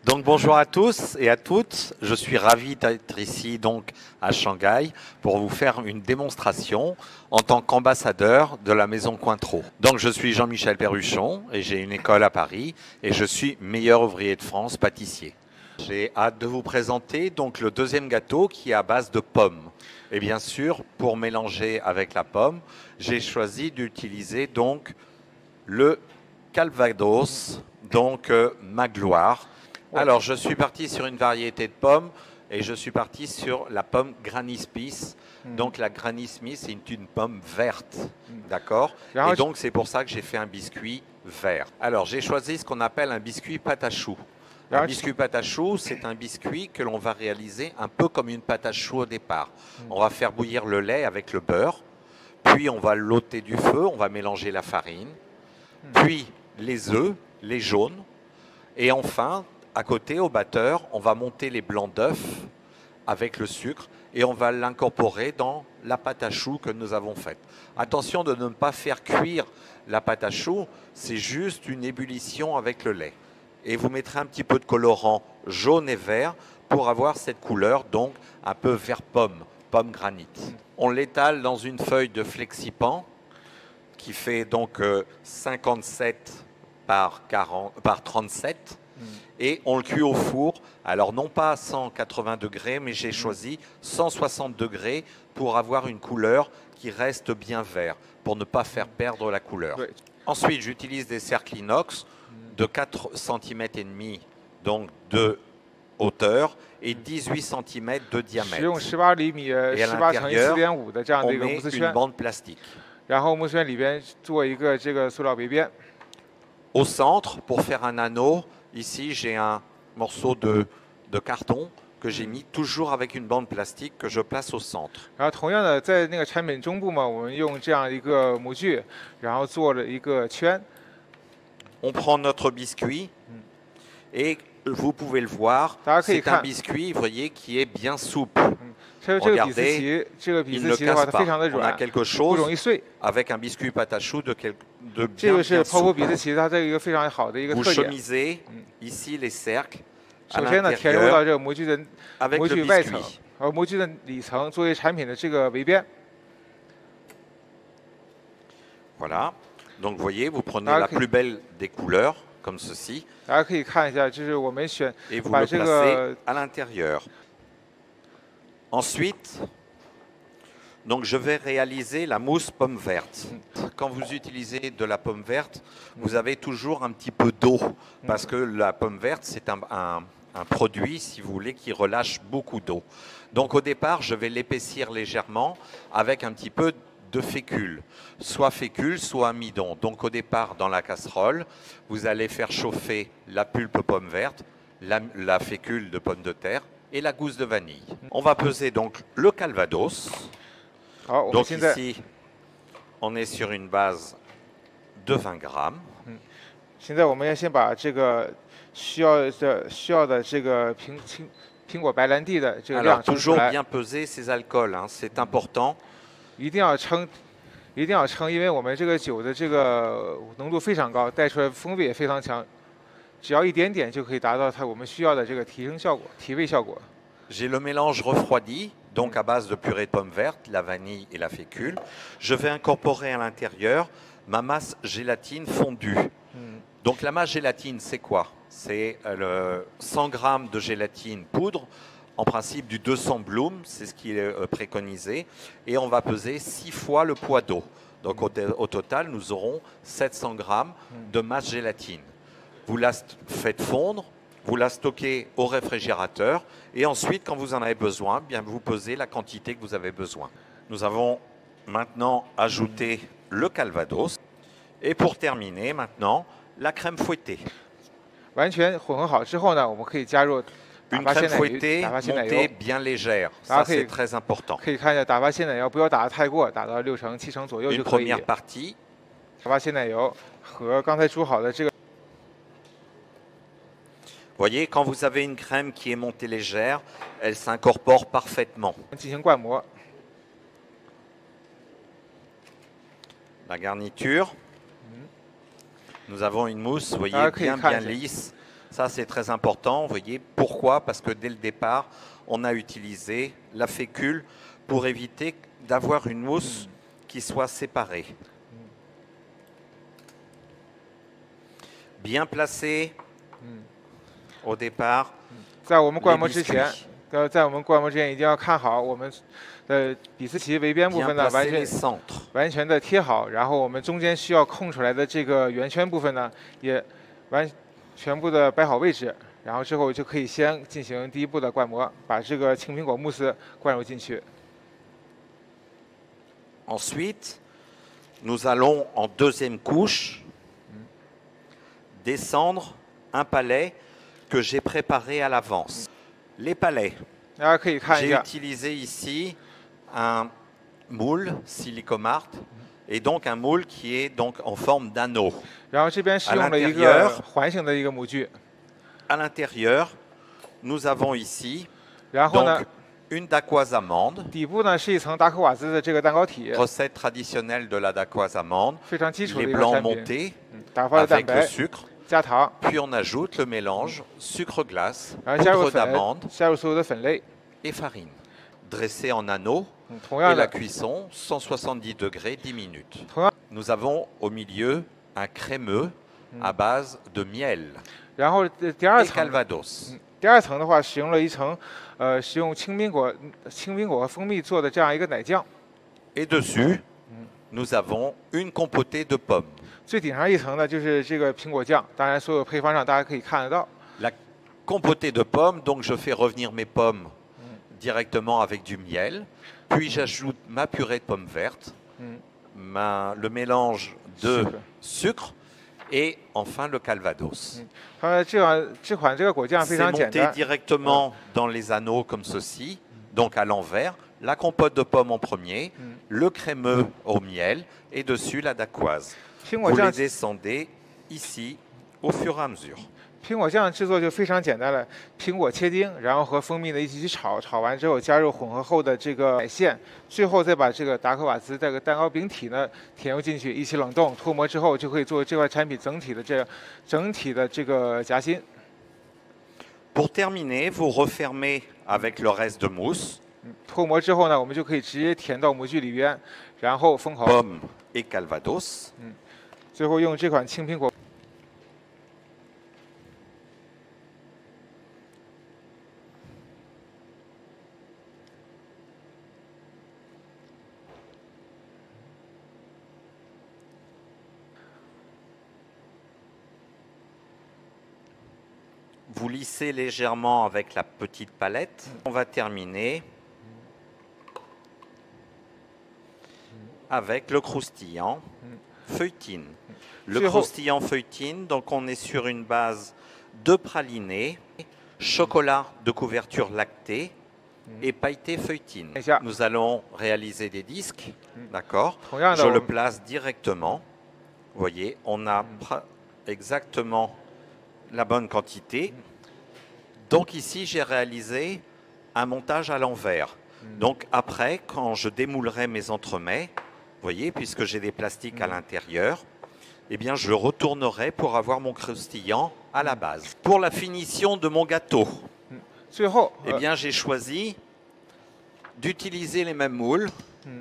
Donc bonjour à tous et à toutes, je suis ravi d'être ici donc à Shanghai pour vous faire une démonstration en tant qu'ambassadeur de la maison Cointreau. Donc je suis Jean-Michel Perruchon et j'ai une école à Paris et je suis meilleur ouvrier de France pâtissier. J'ai hâte de vous présenter donc le deuxième gâteau qui est à base de pommes. Et bien sûr, pour mélanger avec la pomme, j'ai choisi d'utiliser donc le Calvados, donc Magloire. Alors, je suis parti sur une variété de pommes et je suis parti sur la pomme Granny Smith. Donc, la Granny Smith, c'est une pomme verte, d'accord? Et donc, c'est pour ça que j'ai fait un biscuit vert. Alors, j'ai choisi ce qu'on appelle un biscuit pâte à choux. Un biscuit pâte à choux, c'est un biscuit que l'on va réaliser un peu comme une pâte à choux au départ. On va faire bouillir le lait avec le beurre, puis on va l'ôter du feu, on va mélanger la farine, puis les œufs, les jaunes, et enfin, à côté, au batteur, on va monter les blancs d'œufs avec le sucre et on va l'incorporer dans la pâte à choux que nous avons faite. Attention de ne pas faire cuire la pâte à choux, c'est juste une ébullition avec le lait. Et vous mettrez un petit peu de colorant jaune et vert pour avoir cette couleur, donc un peu vert pomme, pomme granit. On l'étale dans une feuille de flexipan qui fait donc 57 par 37. Et on le cuit au four, alors non pas à 180 degrés, mais j'ai choisi 160 degrés pour avoir une couleur qui reste bien vert, pour ne pas faire perdre la couleur. Ensuite, j'utilise des cercles inox de 4 cm et demi, donc de hauteur, et 18 cm de diamètre. Et à l'intérieur, on met une bande plastique. Au centre, pour faire un anneau, ici j'ai un morceau de carton que j'ai mis toujours avec une bande plastique que je place au centre. On prend notre biscuit et vous pouvez le voir, c'est un biscuit, vous voyez, qui est bien souple. Regardez, il ne casse pas. On a quelque chose avec un biscuit pâte à choux de bien souple. Vous chemisez ici les cercles à l'intérieur avec le biscuit. Voilà. Donc vous voyez, vous prenez la plus belle des couleurs, comme ceci, et vous le placez à l'intérieur. Ensuite, donc je vais réaliser la mousse pomme verte. Quand vous utilisez de la pomme verte, vous avez toujours un petit peu d'eau, parce que la pomme verte, c'est un produit, si vous voulez, qui relâche beaucoup d'eau. Donc au départ, je vais l'épaissir légèrement avec un petit peu de fécule, soit amidon. Donc au départ, dans la casserole, vous allez faire chauffer la pulpe pomme verte, la fécule de pomme de terre et la gousse de vanille. On va peser donc le Calvados. Donc ici, on est sur une base de 20 grammes. Alors, toujours bien peser ces alcools, hein, c'est important. J'ai le mélange refroidi, donc à base de purée de pommes vertes, la vanille et la fécule. Je vais incorporer à l'intérieur ma masse gélatine fondue. Donc la masse gélatine, c'est quoi? C'est 100 g de gélatine poudre, en principe du 200 Bloom, c'est ce qui est préconisé, et on va peser 6 fois le poids d'eau. Donc au total, nous aurons 700 g de masse gélatine. Vous la faites fondre, vous la stockez au réfrigérateur, et ensuite, quand vous en avez besoin, bien vous pesez la quantité que vous avez besoin. Nous avons maintenant ajouté le Calvados, et pour terminer maintenant, la crème fouettée. Une crème fouettée montée bien légère, ça c'est très important. Une première partie. Voyez, quand vous avez une crème qui est montée légère, elle s'incorpore parfaitement. La garniture. Nous avons une mousse, vous voyez, bien lisse, Ça, c'est très important. Vous voyez pourquoi? Parce que dès le départ, on a utilisé la fécule pour éviter d'avoir une mousse qui soit séparée. Bien placé au départ. 在我们灌模之前，在我们灌模之前一定要看好我们的比斯奇围边部 Bien 分呢 placer les centres. 完全的贴好，然后我们中间需要空出来的这个圆圈部分呢，也全部的摆好位置，然后之后就可以先进行第一步的灌模，把这个青苹果慕斯灌入进去。 Ensuite, nous allons en deuxième couche descendre un palais que j'ai préparé à l'avance. Les palais. 大家可以看一 J'ai 下， utilisé ici un moule silicomart et donc un moule qui est donc en forme d'anneau. 然后这边是用了一 à 个 l'intérieur 环形的一个模具， À l'intérieur, nous avons ici 然后呢 donc une dacquoise amande, 底部呢是一层达克瓦兹的这个蛋糕体， recette traditionnelle de la dacquoise amande, 非常基础的 les 一个 blancs 产品， montés 打发的蛋 avec 白 le sucre, 加糖， puis on ajoute le mélange sucre glace, 然后加入 poudre 粉 d'amande 加入所有的粉类， et farine. Dressé en anneaux 同 et 样 la 的， cuisson 170 degrés 10 minutes. 同样， Nous avons au milieu un crémeux à base de miel 然后第二 et 层。 calvados. 第二层的话，使用了一层，使用青苹果和蜂蜜做的这样一个奶酱。 Et dessus, nous avons une compotée de pommes. 最顶上一层呢，就是这个苹果酱。当然，所有配方上大家可以看得到。 La compotée de pommes, donc je fais revenir mes pommes directement avec du miel, puis j'ajoute ma purée de pommes vertes, le mélange de sucre et enfin le calvados. 这款这个果酱非 C'est 常简 monté 单， directement dans les anneaux comme ceci, donc à l'envers. La compote de pommes en premier, le crémeux au miel et dessus la dacquoise. 苹果 Vous 酱 les descendez ici au fur et à mesure. 苹果酱制作就非常简单了，苹果切丁，然后和蜂蜜呢一起去炒，炒完之后加入混合后的这个奶馅，最后再把这个达克瓦兹这个蛋糕饼体呢填入进去，一起冷冻脱模之后，就可以作为这块产品整体的这个夹心。 Pour terminer, vous refermez avec le reste de mousse, 脱模之后呢，我们就可以直接填到模具里边，然后封口， pommes et calvados. 最后用这款青苹果。 Vous lissez légèrement avec la petite palette. On va terminer avec le croustillant feuilletine. Le croustillant feuilletine, donc on est sur une base de praliné, chocolat de couverture lactée et pailleté feuilletine. Nous allons réaliser des disques, d'accord? Je le place directement. Vous voyez, on a exactement la bonne quantité. Donc ici, j'ai réalisé un montage à l'envers. Donc après, quand je démoulerai mes entremets, vous voyez, puisque j'ai des plastiques à l'intérieur, eh bien, je retournerai pour avoir mon croustillant à la base. Pour la finition de mon gâteau, eh bien, j'ai choisi d'utiliser les mêmes moules,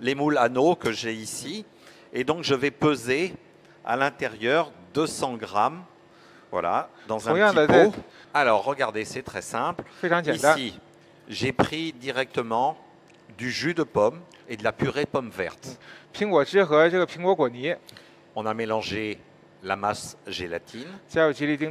les moules anneaux que j'ai ici. Et donc, je vais peser à l'intérieur 200 grammes. Voilà, dans un petit pot. Alors, regardez, c'est très simple. Ici, j'ai pris directement du jus de pomme et de la purée de pommes vertes. On a mélangé la masse gélatine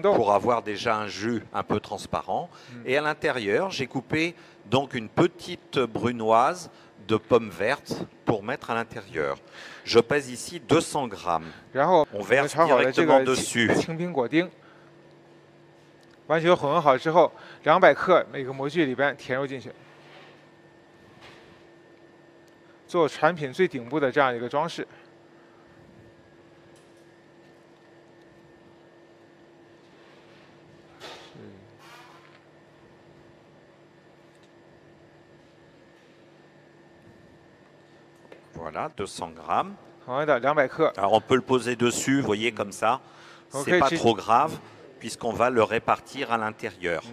pour avoir déjà un jus un peu transparent. Et à l'intérieur, j'ai coupé donc une petite brunoise de pommes vertes pour mettre à l'intérieur. Je pèse ici 200 grammes. On verse directement dessus. 完全混合好之后，200克每个模具里边填入进去，做产品最顶部的这样一个装饰。Voilà, 200 grammes. 同样的200克。Alors on peut le poser dessus, vous voyez comme ça. C'est pas trop grave. puisqu'on va le répartir à l'intérieur.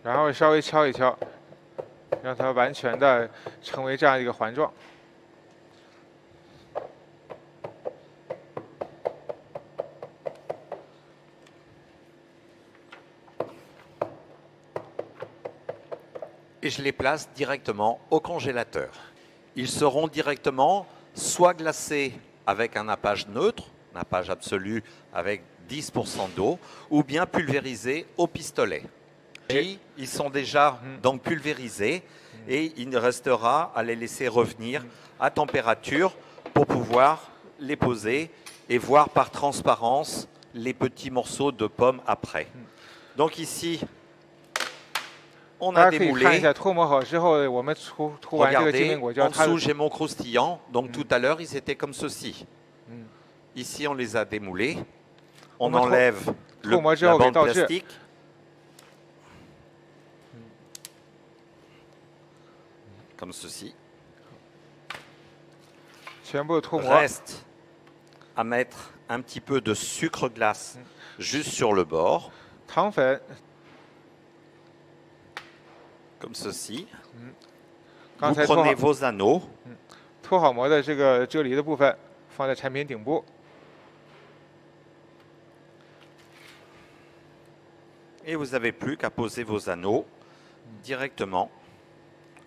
然后稍微敲一敲，让它完全的成为这样一个环状。Et je les place directement au congélateur. Ils seront directement soit glacés avec un nappage neutre, nappage absolu avec 10% d'eau, ou bien pulvérisés au pistolet. Et ils sont déjà donc pulvérisés et il ne restera à les laisser revenir à température pour pouvoir les poser et voir par transparence les petits morceaux de pommes après. Donc ici, on 大 a 家可以看一 démoulé. 下脱模好之后，我们涂完这个镜 Regardez, 面果 en 胶，它 dessous j'ai mon croustillant. Donc tout à l'heure, ils étaient comme ceci. Ici, on les a démoulés. On va enlève trop moi, j'ai la enlevé bande dans le jet. plastique. Comme ceci. 全部脱模。 Reste à mettre un petit peu de sucre glace juste sur le bord, 糖粉， comme ceci. 刚 Vous 才 prenez vos anneaux. 脱好模的这个啫喱的部分放在产品顶部， Et vous n'avez plus qu'à poser vos anneaux directement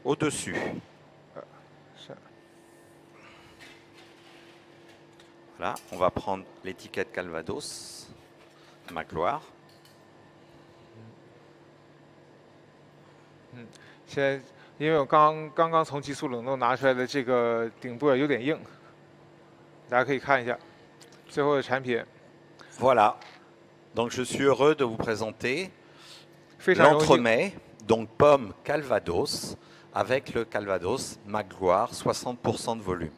au-dessus. 是 Voilà, on va prendre l'étiquette Calvados, Magloire. 现在因为我刚刚从急速冷冻拿出来的这个顶部有点硬，大家可以看一下最后的产品， Voilà, donc je suis heureux de vous présenter 非常容易， l'entremet, donc pomme Calvados, avec le Calvados Magloire, 60% de volume.